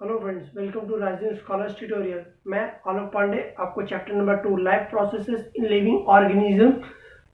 Hello friends, welcome to rising scholars tutorial. मैं आलोक पांडे आपको chapter number 2 life processes in living organism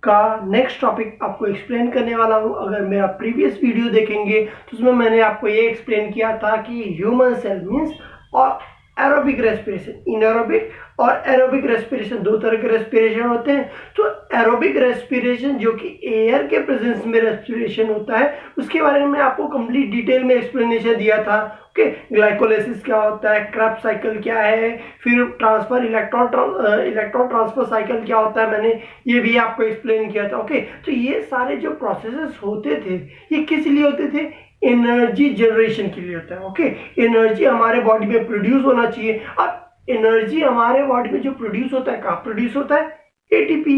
का next topic आपको explain करने वाला हूं। अगर मेरा प्रीवियस वीडियो देखेंगे तो उसमें मैंने आपको ये एक्सप्लेन किया था कि ह्यूमन सेल मीन्स और एरोबिक रेस्पिरेशन, इनएरोबिक और एरोबिक रेस्पिरेशन, दो तरह के रेस्पिरेशन होते हैं। तो एरोबिक रेस्पिरेशन जो कि एयर के प्रेजेंस में रेस्पिरेशन होता है, उसके बारे में आपको कंप्लीट डिटेल में एक्सप्लेनेशन दिया था। ओके, ग्लाइकोलाइसिस क्या होता है, क्रेब्स साइकिल क्या है, फिर ट्रांसफर इलेक्ट्रॉन ट्रांसफर साइकिल क्या होता है, मैंने ये भी आपको एक्सप्लेन किया था। ओके, तो ये सारे जो प्रोसेसेस होते थे ये किस लिए होते थे? एनर्जी जनरेशन के लिए होता है। ओके, एनर्जी हमारे बॉडी में प्रोड्यूस होना चाहिए। अब एनर्जी हमारे बॉडी में जो प्रोड्यूस होता है, कहाँ प्रोड्यूस होता है? एटीपी,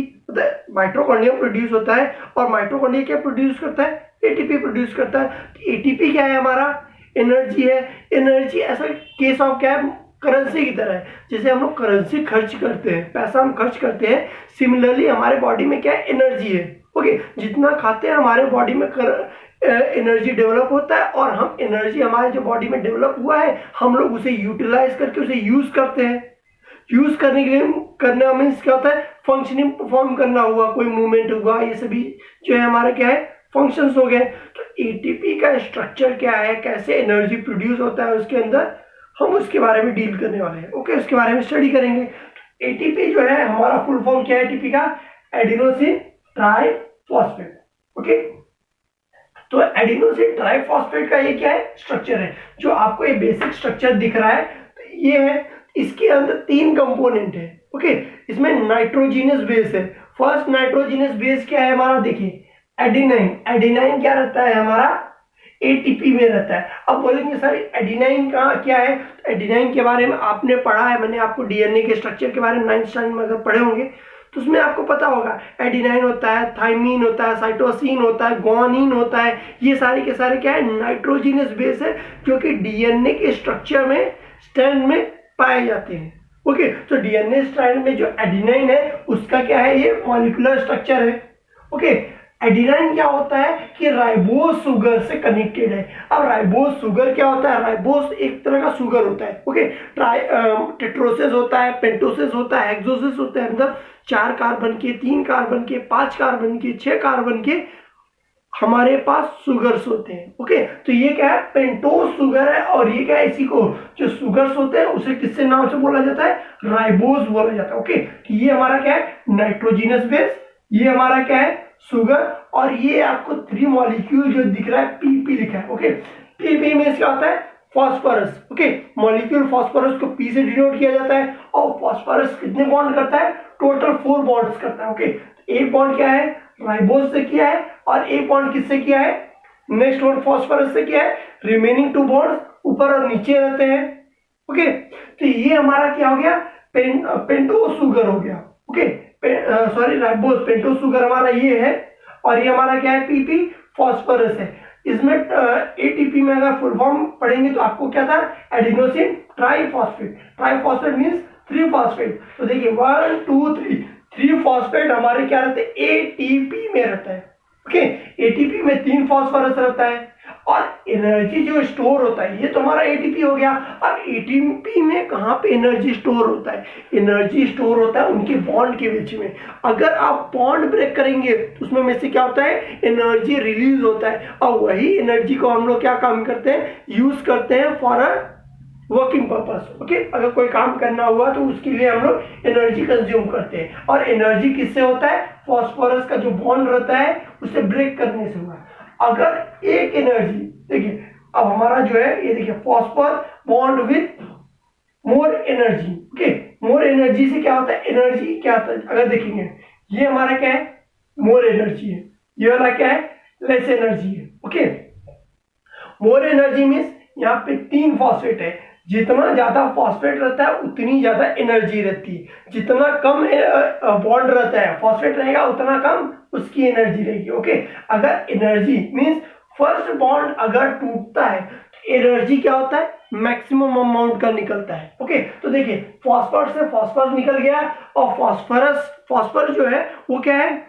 माइटोकॉन्ड्रिया प्रोड्यूस होता है। और माइटोकॉन्ड्रिया क्या प्रोड्यूस करता है? एटीपी प्रोड्यूस करता है। एटीपी क्या है? हमारा एनर्जी है। एनर्जी ऐसा केस ऑफ क्या है? करेंसी की तरह है। जैसे हम लोग करेंसी खर्च करते हैं, पैसा हम खर्च करते हैं, सिमिलरली हमारे बॉडी में क्या है? एनर्जी है। ओके, जितना खाते हैं हमारे बॉडी में एनर्जी डेवलप होता है, और हम एनर्जी हमारे जो बॉडी में डेवलप हुआ है हम लोग उसे यूटिलाइज करके उसे यूज करते हैं। यूज करने के लिए करना मीन्स क्या होता है? फंक्शनिंग परफॉर्म करना हुआ, कोई मूवमेंट हुआ, ये सभी जो है हमारा क्या है? फंक्शंस हो गए। तो एटीपी का स्ट्रक्चर क्या है, कैसे एनर्जी प्रोड्यूस होता है उसके अंदर, हम उसके बारे में डील करने वाले हैं। ओके, उसके बारे में स्टडी करेंगे। एटीपी जो है हमारा फुल फॉर्म क्या है एटीपी का? Adenosine triphosphate. ओके, तो एडिनोसिन ट्राइफॉस्फेट का ये क्या है? स्ट्रक्चर है। जो आपको ये बेसिक स्ट्रक्चर दिख रहा है तो ये है। इसके अंदर तीन कंपोनेंट है। ओके, इसमें नाइट्रोजिनस बेस है। फर्स्ट नाइट्रोजिनस बेस क्या है हमारा? देखिए, एडिनाइन। एडिनाइन क्या रहता है हमारा? एटीपी में रहता है। अब बोलेंगे सर एडिनाइन का क्या है? तो एडिनाइन के बारे में आपने पढ़ा है, मैंने आपको डीएनए के स्ट्रक्चर के बारे में 9th स्टैंडर्ड में अगर पढ़े होंगे तो उसमें आपको पता होगा एडिनाइन होता है, थाइमीन होता है, साइटोसिन होता है, ग्वानिन होता है। ये सारे के सारे क्या है? नाइट्रोजिनस बेस है जो कि डीएनए के स्ट्रक्चर में स्ट्रैंड में पाए जाते हैं। ओके, तो डीएनए स्ट्रैंड में जो एडिनाइन है उसका क्या है? ये मॉलिक्यूलर स्ट्रक्चर है। ओके, एडिनाइन क्या होता है कि राइबोज शुगर से कनेक्टेड है। अब राइबोज शुगर क्या होता है? राइबोज एक तरह का शुगर होता है। ओके, टेट्रोसिस होता है, पेंटोसिस होता है, हेक्सोसिस होता है। मतलब 4 कार्बन के, 3 कार्बन के, 5 कार्बन के, 6 कार्बन के हमारे पास शुगर्स होते हैं। ओके, तो ये क्या है? पेंटोस शुगर है। और ये क्या है? इसी को जो शुगर्स होते हैं उसे किससे नाम से बोला जाता है? राइबोज बोला जाता है। ओके, तो ये हमारा क्या है? Nitrogenous base. ये हमारा क्या है? शुगर। और ये आपको 3 मॉलिक्यूल जो दिख रहा है, पीपी लिखा है। ओके, पीपी में क्या होता है? फॉस्फोरस। ओके, मॉलिक्यूल फॉस्फोरस को पी से डिनोट किया जाता है। और फॉस्फोरस कितने बॉन्ड करता है? टोटल 4 बॉन्ड्स करता है। ओके, एक बॉन्ड क्या है? राइबोज से किया है, और एक बॉन्ड किससे किया है? नेक्स्ट बॉन्ड फॉस्फोरस से किया है। रिमेनिंग 2 बॉन्ड्स ऊपर और नीचे रहते हैं। ओके, तो ये हमारा क्या हो गया? पेंटोस शुगर हो गया। Okay, sorry, ribose, pentose sugar हमारा ये है। और ये हमारा क्या है? पीपी फॉस्फोरस है। इसमें एटीपी में अगर फुल फॉर्म पढ़ेंगे तो आपको क्या था? Adenosine triphosphate. Triphosphate means 3 phosphate. तो देखिए 1 2 3 फॉस्फेट हमारे क्या रहते हैं? एटीपी में रहता है। ओके, एटीपी में 3 फॉस्फोरस रहता है। और एनर्जी जो स्टोर होता है, ये तो हमारा एटीपी हो गया। अब एटीपी में कहाँ पे एनर्जी स्टोर होता है? एनर्जी स्टोर होता है उनके बॉन्ड के बीच में। अगर आप बॉन्ड ब्रेक करेंगे तो उसमें में से क्या होता है? एनर्जी रिलीज होता है। और वही एनर्जी को हम लोग क्या काम करते हैं? यूज करते हैं for a working purpose. Okay, अगर कोई काम करना हुआ तो उसके लिए हम लोग एनर्जी कंज्यूम करते हैं। और एनर्जी किससे होता है? फॉस्फोरस का जो बॉन्ड रहता है उसे ब्रेक करने से हुआ। अगर एक एनर्जी, देखिए अब हमारा जो है ये देखिए, phosphor bond with more energy. Okay, more energy से क्या होता है? एनर्जी क्या होता है अगर देखेंगे, ये हमारा क्या है? मोर एनर्जी है। ये वाला क्या है? लेस एनर्जी है। ओके, मोर एनर्जी मीन्स यहाँ पे 3 फॉस्फेट है। जितना ज्यादा फॉस्फेट रहता है उतनी ज्यादा एनर्जी रहती है। जितना कम बॉन्ड रहता है, फॉस्फेट रहेगा, उतना कम उसकी एनर्जी रहेगी। ओके, अगर एनर्जी मींस फर्स्ट बॉन्ड अगर टूटता है तो एनर्जी क्या होता है? मैक्सिमम अमाउंट का निकलता है। ओके, तो देखिए फॉस्फोरस से फॉस्फोरस निकल गया। और फॉस्फोरस जो है वो क्या है?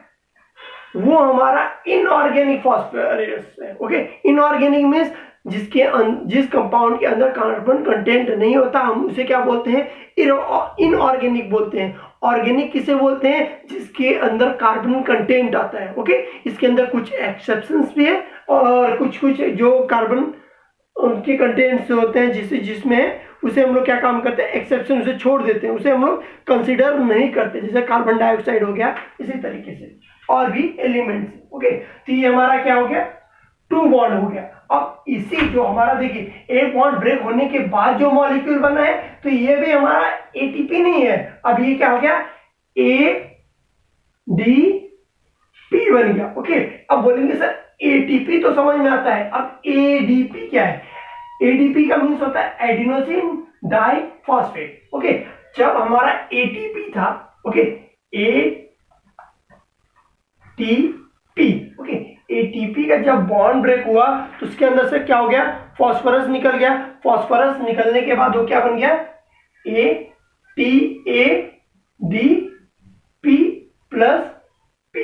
वो हमारा इनऑर्गेनिक फॉस्फोरस है। ओके, इनऑर्गेनिक मींस जिस कंपाउंड के अंदर कार्बन कंटेंट नहीं होता हम उसे क्या बोलते हैं, इनऑर्गेनिक बोलते हैं। ऑर्गेनिक किसे बोलते हैं, जिसके अंदर कार्बन कंटेंट आता है। ओके, इसके अंदर कुछ एक्सेप्शंस भी है और कुछ जो कार्बन उनके कंटेंट्स होते हैं जिसमें उसे हम लोग क्या काम करते हैं, एक्सेप्शन उसे छोड़ देते हैं, उसे हम लोग कंसिडर नहीं करते, जैसे कार्बन डाइऑक्साइड हो गया, इसी तरीके से और भी एलिमेंट्स। ओके, तो ये हमारा क्या हो गया, 2 बॉन्ड हो गया। अब इसी जो हमारा देखिए एक बॉन्ड ब्रेक होने के बाद जो मॉलिक्यूल बना है, तो ये भी हमारा एटीपी नहीं है, अब ये क्या हो गया, एडीपी बन गया। ओके, अब बोलेंगे सर एटीपी तो समझ में आता है, अब एडीपी क्या है, एडीपी का मीन्स होता है एडिनोसिन डाइफॉस्फेट। ओके, जब हमारा एटीपी था, ओके, एटीपी, ओके, एटीपी का जब बॉन्ड ब्रेक हुआ तो उसके अंदर से क्या हो गया, फास्फोरस निकल गया। फास्फोरस निकलने के बाद वो क्या बन गया, ATADP plus P।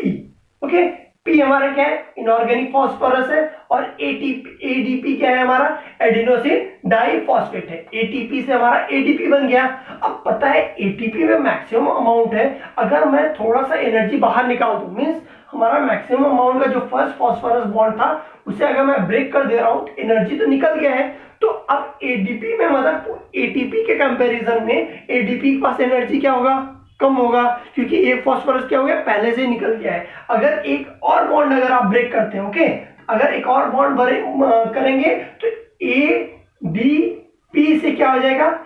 Okay, P हमारा क्या है, इनऑर्गेनिक फास्फोरस है, और ADP क्या है, हमारा एडिनोसिन डाइफॉस्फेट है। ATP से हमारा ADP बन गया। अब पता है ATP में मैक्सिमम अमाउंट है, अगर मैं थोड़ा सा एनर्जी बाहर निकाल दूं, मीन्स हमारा मैक्सिमम अमाउंट का जो फर्स्ट फास्फोरस बॉन्ड था उसे अगर मैं ब्रेक कर दे रहा हूं, एनर्जी तो निकल गया है, तो अब ADP में मतलब ATP के कंपैरिजन में ADP के पास एनर्जी क्या होगा, कम होगा, क्योंकि एक फास्फोरस क्या हो गया, पहले से निकल गया है। अगर एक और बॉन्ड अगर आप ब्रेक करते हैं, ओके, अगर एक और बॉन्ड करेंगे तो ADP से क्या हो जाएगा,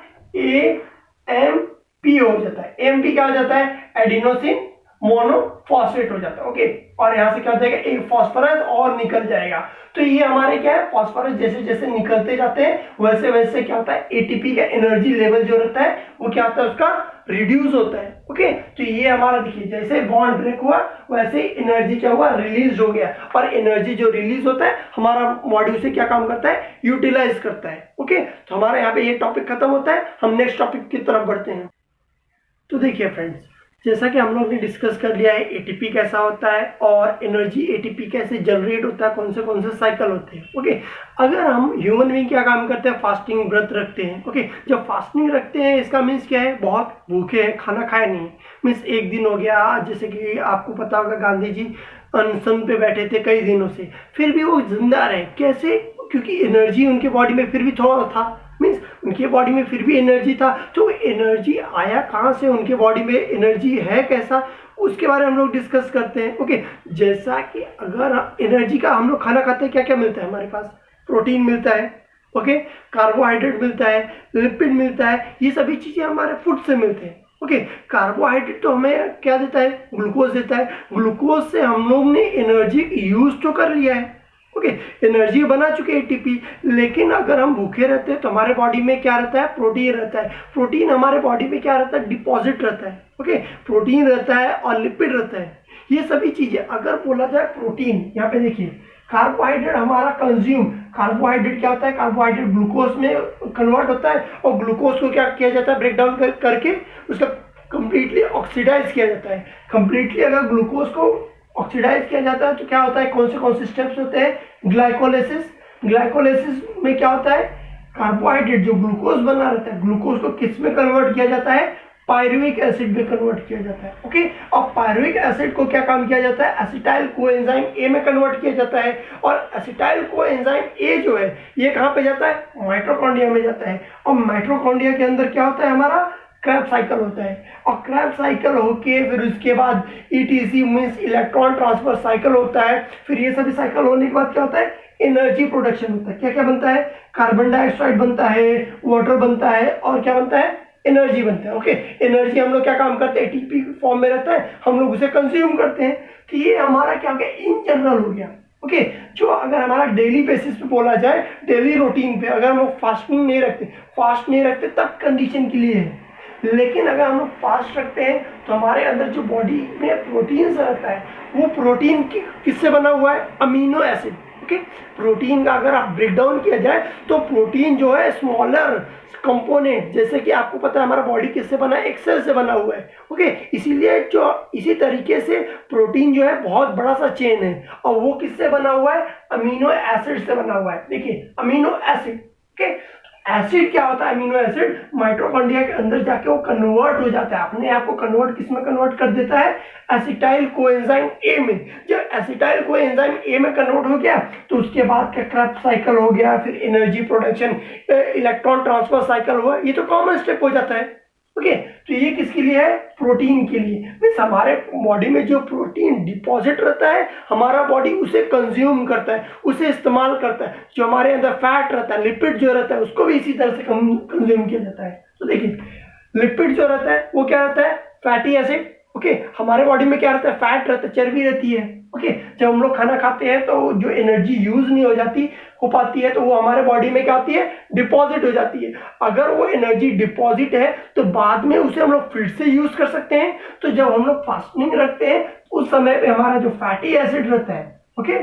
AMP हो जाता है। AMP क्या हो जाता है, एडिनोसिन मोनोफॉस्फेट हो जाता है। ओके, और यहां से क्या हो जाएगा, एक फास्फोरस और निकल जाएगा। तो ये हमारे क्या है, फास्फोरस जैसे जैसे निकलते जाते हैं वैसे वैसे क्या होता है, एटीपी का एनर्जी लेवल जो रहता है वो क्या होता है, उसका रिड्यूस होता है। ओके, तो ये हमारा देखिए जैसे बॉन्ड ब्रेक हुआ वैसे एनर्जी क्या हुआ, रिलीज हो गया, और एनर्जी जो रिलीज होता है हमारा बॉडी उसे क्या काम करता है, यूटिलाइज करता है। ओके, तो हमारे यहाँ पे ये टॉपिक खत्म होता है, हम नेक्स्ट टॉपिक की तरफ बढ़ते हैं। तो देखिए फ्रेंड्स, जैसा कि हम लोग ने डिस्कस कर लिया है एटीपी कैसा होता है और एनर्जी एटीपी कैसे जनरेट होता है, कौन से साइकिल होते हैं। ओके, अगर हम ह्यूमन बीइंग क्या काम करते हैं, फास्टिंग व्रत रखते हैं। ओके, जब फास्टिंग रखते हैं इसका मीन्स क्या है, बहुत भूखे हैं, खाना खाए नहीं, मीन्स एक दिन हो गया, जैसे कि आपको पता होगा गांधी जी अनशन पे बैठे थे कई दिनों से, फिर भी वो जिंदा रहे, कैसे, क्योंकि एनर्जी उनके बॉडी में फिर भी थोड़ा था, मीन्स उनके बॉडी में फिर भी एनर्जी था। तो एनर्जी आया कहाँ से, उनके बॉडी में एनर्जी है कैसा, उसके बारे में हम लोग डिस्कस करते हैं। ओके, जैसा कि अगर एनर्जी का हम लोग खाना खाते हैं, क्या क्या मिलता है हमारे पास, प्रोटीन मिलता है, ओके, कार्बोहाइड्रेट मिलता है, लिपिड मिलता है, ये सभी चीज़ें हमारे फूड से मिलते हैं। ओके, कार्बोहाइड्रेट तो हमें क्या देता है, ग्लूकोज देता है, ग्लूकोज से हम लोग ने एनर्जी यूज तो कर लिया है। ओके, एनर्जी बना चुके एटीपी, लेकिन अगर हम भूखे रहते हैं तो हमारे बॉडी में क्या रहता है, प्रोटीन रहता है। प्रोटीन हमारे बॉडी में क्या रहता है, डिपॉजिट रहता है। ओके, प्रोटीन रहता है और लिपिड रहता है, ये सभी चीजें। अगर बोला जाए प्रोटीन, यहाँ पे देखिए कार्बोहाइड्रेट हमारा कंज्यूम, कार्बोहाइड्रेट क्या होता है, कार्बोहाइड्रेट ग्लूकोज में कन्वर्ट होता है और ग्लूकोज को क्या किया जाता है, ब्रेक डाउन करके उसका कंप्लीटली ऑक्सीडाइज किया जाता है। कंप्लीटली अगर ग्लूकोज को ऑक्सीडाइज किया जाता है तो क्या होता है, कौन से स्टेप्स होते हैं, ग्लाइकोलाइसिस। ग्लाइकोलाइसिस में क्या होता है, कार्बोहाइड्रेट जो ग्लूकोज बना रहता है, ग्लूकोज को किस में कन्वर्ट किया जाता है, पायरुविक एसिड में कन्वर्ट किया जाता है। ओके, और पायरुविक एसिड को क्या काम किया जाता है, एसिटाइल कोएंजाइम ए में कन्वर्ट किया जाता है, और एसिटाइल कोएंजाइम ए जो है ये कहाँ पे जाता है, माइटोकॉन्ड्रिया में जाता है, और माइटोकॉन्ड्रिया के अंदर क्या होता है, हमारा क्रैब साइकिल होता है, और क्रैब साइकिल होके फिर उसके बाद etc means electron transfer cycle होता है। फिर ये सभी साइकिल होने के बाद क्या होता है, एनर्जी प्रोडक्शन होता है। क्या क्या बनता है, कार्बन डाइऑक्साइड बनता है, वाटर बनता है, और क्या बनता है, एनर्जी बनता है। ओके, एनर्जी हम लोग क्या काम करते हैं, एटीपी फॉर्म में रहता है, हम लोग उसे कंज्यूम करते हैं। तो ये हमारा क्या हो गया, इन जनरल हो गया। ओके, जो अगर हमारा डेली बेसिस पे बोला जाए, डेली रूटीन पे अगर हम लोग फास्टिंग नहीं रखते, फास्ट नहीं रखते तब कंडीशन के लिए है, लेकिन अगर हम लोग फास्ट रखते हैं तो हमारे अंदर जो बॉडी में प्रोटीन रहता है वो प्रोटीन किससे बना हुआ है, अमीनो एसिड। ओके। प्रोटीन का अगर आप ब्रेक डाउन किया जाए तो प्रोटीन जो है स्मॉलर कंपोनेंट, जैसे कि आपको पता है हमारा बॉडी किससे बना है, एक सेल से बना हुआ है, ओके। इसीलिए जो इसी तरीके से प्रोटीन जो है बहुत बड़ा सा चेन है, और वो किससे बना हुआ है, अमीनो एसिड से बना हुआ है। देखिए अमीनो एसिड, ओके। एसिड क्या होता है, अमीनो एसिड माइटोकॉन्ड्रिया के अंदर जाके वो कन्वर्ट हो जाता है, अपने आप को कन्वर्ट किस में कन्वर्ट कर देता है, एसिटाइल कोएंजाइम ए में। जब एसिटाइल कोएंजाइम ए में कन्वर्ट हो गया तो उसके बाद क्या क्रेब्स साइकिल हो गया, फिर energy production, electron transfer cycle हुआ, ये तो कॉमन स्टेप हो जाता है, ओके। तो ये किसके लिए है, प्रोटीन के लिए। मीन्स हमारे बॉडी में जो प्रोटीन डिपॉजिट रहता है हमारा बॉडी उसे कंज्यूम करता है, उसे इस्तेमाल करता है। जो हमारे अंदर फैट रहता है, लिपिड जो रहता है, उसको भी इसी तरह से कंज्यूम किया जाता है। तो देखिए लिपिड जो रहता है वो क्या रहता है, फैटी एसिड, ओके। हमारे बॉडी में क्या रहता है, फैट रहता है, चर्बी रहती है, ओके। जब हम लोग खाना खाते हैं तो जो एनर्जी यूज नहीं हो पाती है तो वो हमारे बॉडी में क्या होती है, डिपॉजिट हो जाती है। अगर वो एनर्जी डिपॉजिट है तो बाद में उसे हम लोग फिर से यूज कर सकते हैं। तो जब हम लोग फास्टिंग रखते हैं उस समय पे हमारा जो फैटी एसिड रहता है, ओके,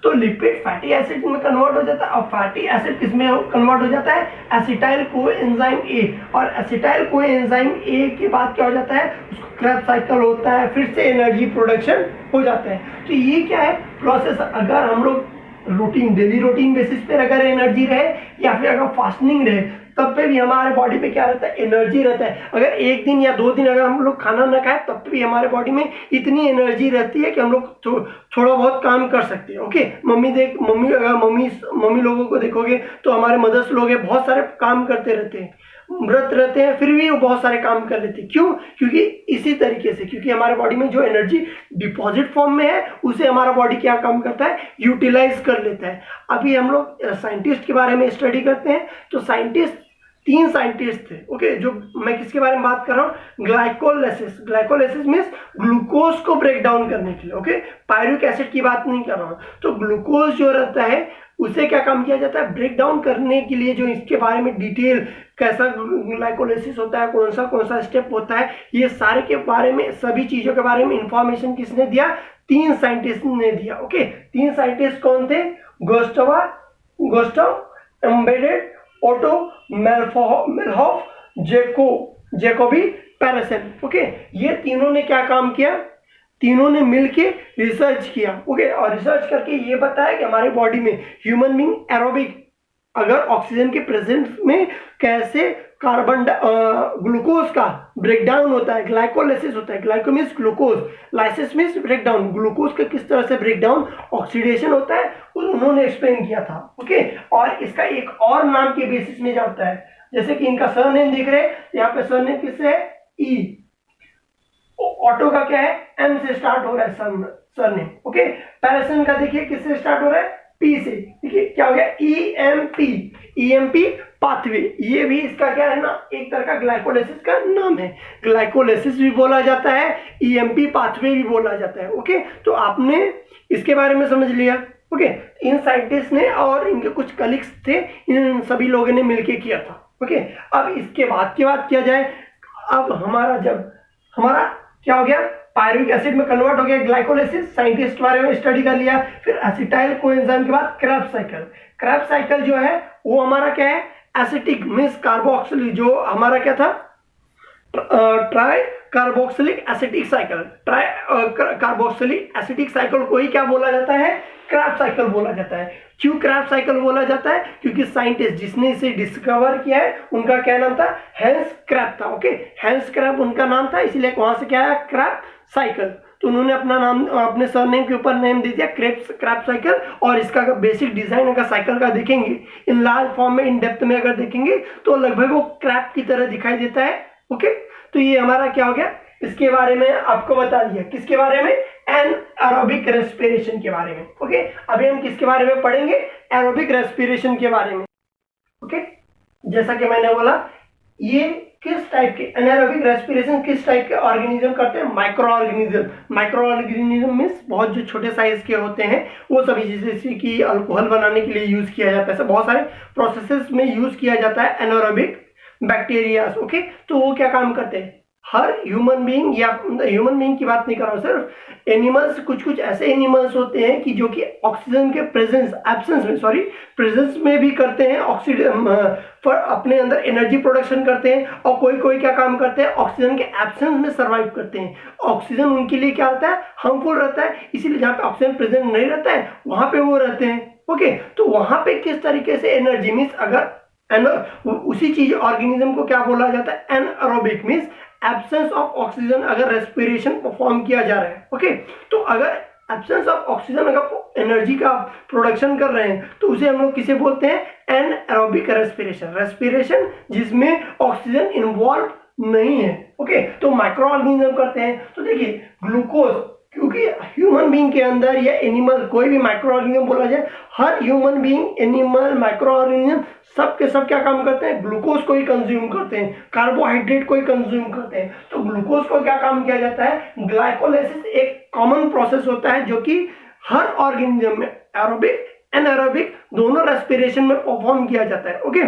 तो लिपिड फैटी एसिड में कन्वर्ट हो जाता है, और फैटी एसिड किसमें कन्वर्ट हो जाता है, एसिटाइल कोएंजाइम ए। और एसिटाइल कोएंजाइम ए के बाद क्या हो जाता है, उसको क्रेब्स साइकिल होता है, फिर से एनर्जी प्रोडक्शन हो जाता है। तो ये क्या है प्रोसेस। अगर हम लोग रूटीन, डेली रूटीन बेसिस पे अगर एनर्जी रहे या फिर अगर फास्टिंग रहे तब पे भी हमारे बॉडी में क्या रहता है, एनर्जी रहता है। अगर एक दिन या 2 दिन अगर हम लोग खाना ना खाए तब भी हमारे बॉडी में इतनी एनर्जी रहती है कि हम लोग थोड़ा बहुत काम कर सकते हैं, ओके। मम्मी लोगों को देखोगे तो हमारे मदर्स लोग हैं, बहुत सारे काम करते रहते हैं, व्रत रहते हैं, फिर भी वो बहुत सारे काम कर लेते हैं। क्यों, क्योंकि इसी तरीके से, क्योंकि हमारे बॉडी में जो एनर्जी डिपॉजिट फॉर्म में है उसे हमारा बॉडी क्या काम करता है, यूटिलाइज कर लेता है। अभी हम लोग साइंटिस्ट के बारे में स्टडी करते हैं तो साइंटिस्ट 3 साइंटिस्ट थे, ओके। जो मैं किसके बारे में बात कर रहा हूँ, ग्लाइकोलाइसिस। ग्लाइकोलाइसिस मीन्स ग्लूकोज को ब्रेक डाउन करने के लिए, ओके। पायरुविक एसिड की बात नहीं कर रहा हूँ। तो ग्लूकोज जो रहता है उसे क्या काम किया जाता है, ब्रेक डाउन करने के लिए। जो इसके बारे में डिटेल कैसा ग्लाइकोलाइसिस होता है, कौन सा स्टेप होता है, ये सारे के बारे में, सभी चीजों के बारे में इंफॉर्मेशन किसने दिया, 3 साइंटिस्ट ने दिया, ओके। 3 साइंटिस्ट कौन थे, गुस्टाव एम्बेडेड, ओटो मेलहॉफ, जैकोबी पैरसन, ओके। ये तीनों ने क्या काम किया, तीनों ने मिलके रिसर्च किया, ओके। और रिसर्च करके ये बताया कि हमारी बॉडी में ह्यूमन बीइंग एरोबिक अगर ऑक्सीजन के प्रेजेंस में कैसे ग्लूकोज का ब्रेक डाउन होता है, ग्लाइकोलाइसिस होता है। Glyco means glucose, lysis means break down. Glucose का किस तरह से ब्रेक डाउन, ऑक्सीडेशन होता है, उन्होंने एक्सप्लेन किया था, ओके। और इसका एक और नाम के बेसिस में जाता है, जैसे कि इनका सरनेम दिख रहे हैं, यहाँ पे सरनेम किससे है, ई। ऑटो का क्या है, एम से स्टार्ट हो रहा है सरनेम, ओके। पैरसन का देखिए किससे स्टार्ट हो रहा है, पी से। देखिए क्या हो गया, ईएमपी पाथवे। ये भी इसका क्या है ना, एक तरह का ग्लाइकोलाइसिस का नाम है। ग्लाइकोलाइसिस भी बोला जाता है, ईएमपी पाथवे भी बोला जाता है, ओके। तो आपने इसके बारे में समझ लिया, ओके। इन साइंटिस्ट ने और इनके कुछ कलीग्स थे, इन सभी लोगों ने मिलकर किया था, ओके। अब इसके बाद की बात किया जाए, अब हमारा क्या हो गया, पायरुविक एसिड में कन्वर्ट हो गया ग्लाइकोलाइसिस, साइंटिस्ट के बारे में स्टडी कर लिया। फिर एसिटाइल कोएंजाइम के बाद क्रेब्स साइकिल। क्रेब्स साइकिल जो है वो हमारा क्या है, एसिटिक मीन्स कार्बोक्सिलिक, जो हमारा क्या था, try carboxylic acetic cycle. Carboxylic acetic cycle को ही क्या बोला जाता है, क्रेब्स साइकिल बोला जाता है। क्यों क्रेब्स साइकिल बोला जाता है, क्योंकि साइंटिस्ट जिसने इसे डिस्कवर किया है उनका क्या नाम था, हैंस क्रेब था, ओके। हैंस क्रेब उनका नाम था, इसलिए वहां से क्या है, क्रेब साइकिल। तो उन्होंने अपना नाम अपने सरनेम के ऊपर नेम दे दिया क्रेब साइकिल। और इसका अगर बेसिक डिजाइन अगर साइकिल का देखेंगे इन लार्ज फॉर्म में, इन डेप्थ में अगर देखेंगे तो लगभग वो क्रेब की तरह दिखाई देता है, ओके। तो ये हमारा क्या हो गया, इसके बारे में आपको बता दिया। किसके बारे में, एनारोबिक रेस्पिरेशन के बारे में, ओके। अभी हम किसके बारे में पढ़ेंगे, एरोबिक रेस्पिरेशन के बारे में, ओके। जैसा कि मैंने बोला, ये किस टाइप के एनारोबिक रेस्पिरेशन किस टाइप के ऑर्गेनिज्म करते हैं, माइक्रो ऑर्गेनिज्म मीन्स बहुत जो छोटे साइज के होते हैं वो सभी, जैसे कि अल्कोहल बनाने के लिए यूज किया जाता है, ऐसे बहुत सारे प्रोसेसेस में यूज किया जाता है एनारोबिक बैक्टीरिया, ओके। तो वो क्या काम करते हैं, हर ह्यूमन बीइंग, या ह्यूमन बीइंग की बात नहीं कर रहा हूँ, सिर्फ एनिमल्स, कुछ कुछ ऐसे एनिमल्स होते हैं कि जो कि ऑक्सीजन के प्रेजेंस में भी करते हैं ऑक्सीजन पर अपने अंदर एनर्जी प्रोडक्शन करते हैं, और कोई कोई क्या काम करते हैं, ऑक्सीजन के एब्सेंस में सर्वाइव करते हैं। ऑक्सीजन उनके लिए क्या रहता है, हार्मफुल रहता है, इसीलिए जहाँ पे ऑक्सीजन प्रेजेंट नहीं रहता है वहां पे वो रहते हैं। ओके, तो वहां पे किस तरीके से एनर्जी मीन्स, अगर उसी चीज ऑर्गेनिज्म को क्या बोला जाता है, anaerobic means absence of oxygen अगर रेस्पिरेशन परफॉर्म किया जा रहा है। ओके, तो अगर एब्सेंस ऑफ ऑक्सीजन अगर एनर्जी का प्रोडक्शन कर रहे हैं तो उसे हम लोग किसे बोलते हैं, एनएरोबिक रेस्पिरेशन जिसमें ऑक्सीजन इन्वॉल्व नहीं है। ओके, तो माइक्रो ऑर्गेनिज्म करते हैं। तो देखिए ग्लूकोज, क्योंकि ह्यूमन बीइंग के अंदर या एनिमल, कोई भी माइक्रो ऑर्गेनिज्म बोला जाए, हर human being, animal, micro organism सब के सब क्या काम करते हैं, ग्लूकोज को ही कंज्यूम करते हैं, कार्बोहाइड्रेट को ही कंज्यूम करते हैं। तो ग्लूकोज को क्या काम किया जाता है, ग्लाइकोलाइसिस एक कॉमन प्रोसेस होता है जो कि हर ऑर्गेनिज्म में एरोबिक एनारोबिक दोनों रेस्पिरेशन में परफॉर्म किया जाता है। ओके,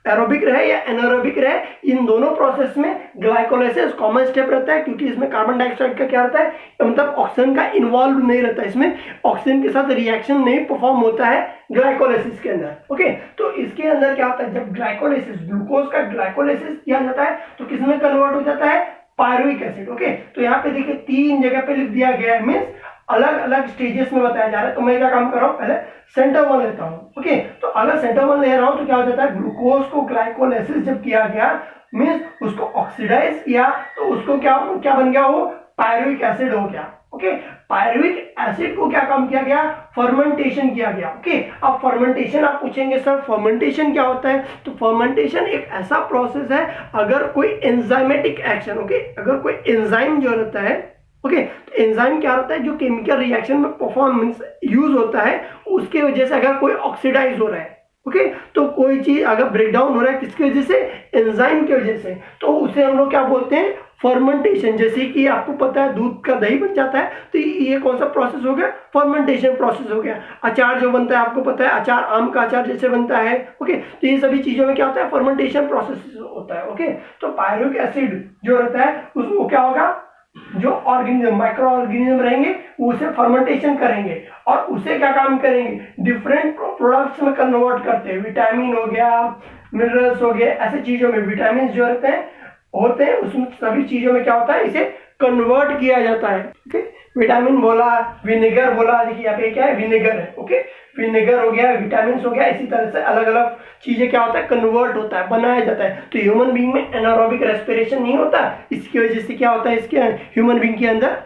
एरोबिक रहे या एनारोबिक रहे, इन दोनों प्रोसेस में ग्लाइकोलाइसिस कॉमन स्टेप रहता है, क्योंकि इसमें कार्बन डाइऑक्साइड का क्या रहता है, मतलब ऑक्सीजन का इन्वॉल्व नहीं रहता है, इसमें ऑक्सीजन के साथ रिएक्शन नहीं परफॉर्म होता है ग्लाइकोलाइसिस के अंदर। ओके, तो इसके अंदर क्या होता है, जब ग्लाइकोलाइसिस, ग्लूकोज का ग्लाइकोलाइसिस किया जाता है तो किसमें कन्वर्ट हो जाता है, पायरुविक एसिड। ओके, तो यहाँ पे देखिए 3 जगह पे लिख दिया गया है, मीन्स अलग अलग स्टेजेस में बताया जा रहा है। तो मैं क्या काम कर रहा हूँ, पहले सेंटर वन लेता हूँ। ओके, तो अगर सेंटर वन ले रहा हूँ तो क्या हो जाता है, ग्लूकोज को ग्लाइकोलाइसिस जब किया गया मीन्स उसको ऑक्सीडाइज किया तो उसको क्या क्या बन गया, वो पायरुविक एसिड हो गया। ओके, पायरुविक एसिड को क्या काम किया गया, फर्मेंटेशन किया गया। ओके, अब फर्मेंटेशन आप पूछेंगे सर फर्मेंटेशन क्या होता है, तो फर्मेंटेशन एक ऐसा प्रोसेस है, अगर कोई एंजाइमेटिक एक्शन, ओके, अगर कोई एंजाइम जो रहता है, ओके, तो एंजाइम क्या होता है, जो केमिकल रिएक्शन में परफॉर्मेंस यूज होता है, उसके वजह से अगर कोई ऑक्सीडाइज हो रहा है, ओके, तो कोई चीज अगर ब्रेक डाउन हो रहा है किसकी वजह से, एंजाइम की वजह से, तो उसे हम लोग क्या बोलते हैं, फर्मेंटेशन। जैसे कि आपको पता है दूध का दही बन जाता है, तो ये कौन सा प्रोसेस हो गया, फर्मेंटेशन प्रोसेस हो गया। अचार जो बनता है आपको पता है, अचार आम का अचार जैसे बनता है। ओके, तो ये सभी चीजों में क्या होता है, फर्मेंटेशन प्रोसेस होता है। ओके, तो पायरुविक एसिड जो रहता है उसको क्या होगा, जो ऑर्गेनिज्म, माइक्रो ऑर्गेनिज्म रहेंगे वो उसे फर्मेंटेशन करेंगे और उसे क्या काम करेंगे, डिफरेंट प्रोडक्ट्स में कन्वर्ट करते हैं। विटामिन हो गया, मिनरल्स हो गए, ऐसे चीजों में विटामिन जो रहते हैं उसमें सभी चीजों में क्या होता है, इसे कन्वर्ट किया जाता है। ओके, विटामिन बोला, विनेगर बोला, देखिए यहाँ पे क्या है, विनेगर है। ओके, विनेगर हो गया, विटामिन हो गया, इसी तरह से अलग अलग चीजें क्या होता है, कन्वर्ट होता है, बनाया जाता है। तो ह्यूमन बीइंग में एनारोबिक रेस्पिरेशन नहीं होता, इसकी वजह से क्या होता है, इसके ह्यूमन बीइंग के अंदर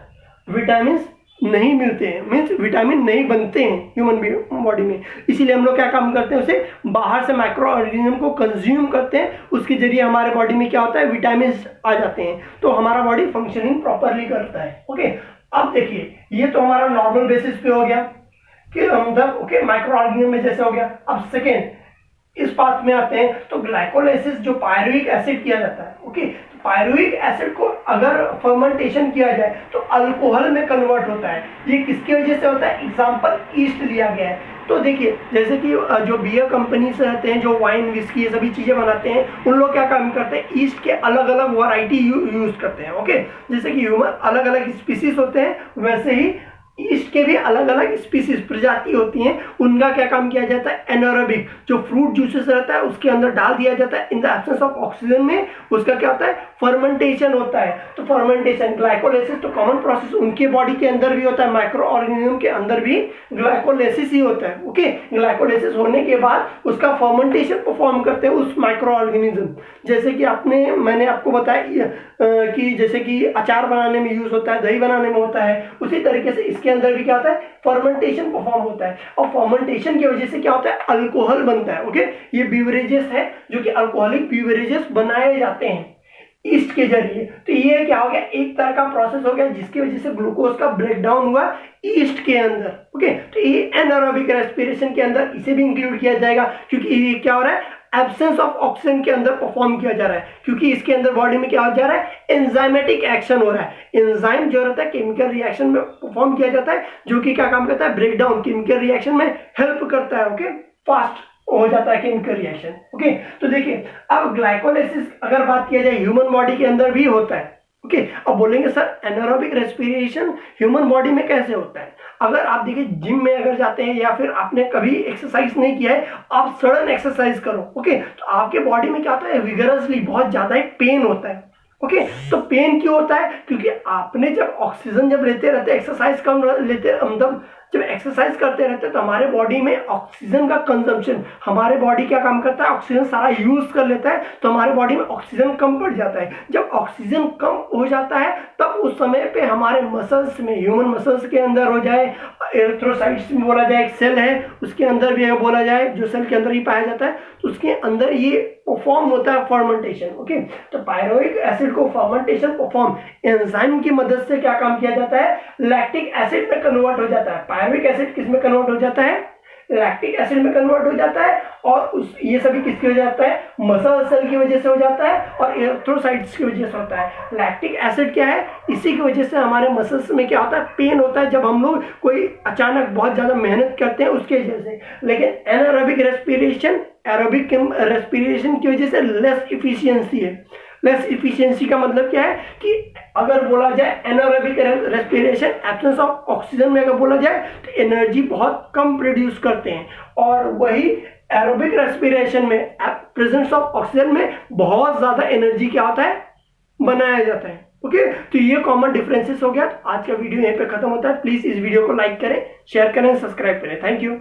विटामिन नहीं मिलते हैं, मीन्स विटामिन नहीं बनते हैं ह्यूमन बॉडी में। इसीलिए हम लोग क्या काम करते हैं, उसे बाहर से माइक्रो ऑर्गेनिज्म को कंज्यूम करते हैं, उसके जरिए हमारे बॉडी में क्या होता है, विटामिन आ जाते हैं, तो हमारा बॉडी फंक्शनिंग प्रॉपरली करता है। ओके, अब देखिए ये तो हमारा नॉर्मल बेसिस पे हो गया कि मतलब ओके माइक्रो ऑर्गेनिज्म में जैसे हो गया। अब सेकेंड इस बात में आते हैं, तो ग्लाइकोलाइसिस जो पायरुविक एसिड किया जाता है, ओके, पायरुविक एसिड को अगर फर्मेंटेशन किया जाए तो अल्कोहल में कन्वर्ट होता है। ये किसकी वजह से होता है, एग्जांपल ईस्ट लिया गया है। तो देखिए जैसे कि जो बियर कंपनीज रहते हैं, जो वाइन, विस्की, ये सभी चीजें बनाते हैं, उन लोग क्या काम करते हैं, ईस्ट के अलग अलग वैरायटी यूज करते हैं। ओके, जैसे कि ह्यूमन अलग अलग स्पीसीज होते हैं, वैसे ही ईस्ट के भी अलग अलग स्पीसीज, प्रजाति होती हैं, उनका क्या काम किया जाता है, एनारोबिक जो फ्रूट जूसेस रहता है उसके अंदर डाल दिया जाता है, in the absence of oxygen में उसका क्या होता है, फर्मेंटेशन होता है। तो फर्मेंटेशन, ग्लाइकोलाइसिस तो कॉमन प्रोसेस उनके बॉडी के अंदर भी होता है, माइक्रो ऑर्गेनिज्म के अंदर भी ग्लाइकोलाइसिस ही होता है। ओके, ग्लाइकोलाइसिस होने के बाद उसका फर्मेंटेशन परफॉर्म करते हैं उस माइक्रो ऑर्गेनिज्म। जैसे कि मैंने आपको बताया कि जैसे कि अचार बनाने में यूज होता है, दही बनाने में होता है, उसी तरीके से इसके अंदर भी क्या होता है, फर्मेंटेशन परफॉर्म होता है, और फर्मेंटेशन की वजह से क्या होता है, अल्कोहल बनता है। ओके, ये बीवरेजेस है जो कि अल्कोहलिक बीवरेजेस बनाए जाते हैं ईस्ट के जरिए। तो ये क्या हो गया, एक तरह का प्रोसेस हो गया जिसकी वजह से ग्लूकोज का ब्रेक डाउन हुआ ईस्ट के अंदर। ओके, तो ये एनारोबिक रेस्पिरेशन के अंदर इसे भी इंक्लूड किया जाएगा, क्योंकि ये क्या हो रहा है, एब्सेंस ऑफ ऑक्सीजन के अंदर परफॉर्म किया जा रहा है, क्योंकि इसके अंदर बॉडी में क्या हो जा रहा है, एंजाइमेटिक एक्शन हो रहा है। एंजाइम जो रहता है केमिकल रिएक्शन में परफॉर्म किया जाता है, जो कि क्या काम करता है, ब्रेक डाउन, केमिकल रिएक्शन में हेल्प करता है। ओके, फास्ट हो जाता है केमिकल रिएक्शन। ओके, तो देखिए अब ग्लाइकोलाइसिस अगर बात किया जाए ह्यूमन बॉडी के अंदर भी होता है। ओके अब बोलेंगे sir anaerobic respiration human body में कैसे होता है। अगर आप देखिए जिम में अगर जाते हैं या फिर आपने कभी एक्सरसाइज नहीं किया है, आप सडन एक्सरसाइज करो, ओके, तो आपके बॉडी में क्या होता है, विगरसली बहुत ज्यादा ही पेन होता है। ओके तो पेन क्यों होता है, क्योंकि आपने जब ऑक्सीजन जब लेते रहते, एक्सरसाइज कम लेते, मतलब जब एक्सरसाइज करते रहते हैं तो हमारे बॉडी में ऑक्सीजन का कंजम्पशन, हमारे बॉडी क्या काम करता है, ऑक्सीजन सारा यूज कर लेता है, तो हमारे बॉडी में ऑक्सीजन कम पड़ जाता है। जब ऑक्सीजन कम हो जाता है तब उस समय पे हमारे मसल्स में, ह्यूमन मसल्स के अंदर हो जाए, एरिथ्रोसाइट्स में बोला जाए, एक सेल है उसके अंदर भी बोला जाए, जो सेल के अंदर ही पाया जाता है, तो उसके अंदर ये परफॉर्म होता है फर्मेंटेशन। ओके तो पायरुविक एसिड को फर्मेंटेशन परफॉर्म एंजाइम की मदद से क्या काम किया जाता है, लैक्टिक एसिड में कन्वर्ट हो जाता है। पायरुविक एसिड किस में कन्वर्ट हो जाता है, लैक्टिक एसिड में कन्वर्ट हो जाता है, और ये सभी किसकी वजह जाता है, मसल सेल की वजह से हो जाता है और एरिथ्रोसाइट्स की वजह से होता है। लैक्टिक एसिड क्या है, इसी की वजह से हमारे मसल्स में क्या होता है, पेन होता है जब हम लोग कोई अचानक बहुत ज्यादा मेहनत करते हैं उसके वजह से। लेकिन एनारोबिक रेस्पिरेशन, एरोबिक रेस्पिरेशन की वजह से लेस इफिशियंसी है। लेस इफिशियंसी का मतलब क्या है कि अगर बोला जाए anaerobic respiration, absence of oxygen में अगर बोला जाए तो एनर्जी बहुत कम प्रोड्यूस करते हैं, और वही एरोबिक रेस्पिरेशन में प्रेजेंस ऑफ ऑक्सीजन में बहुत ज्यादा एनर्जी क्या होता है, बनाया जाता है। ओके तो ये कॉमन डिफरेंसेस हो गया। आज का वीडियो यहीं पे खत्म होता है। प्लीज इस वीडियो को लाइक करें, शेयर करें, सब्सक्राइब करें। Thank you.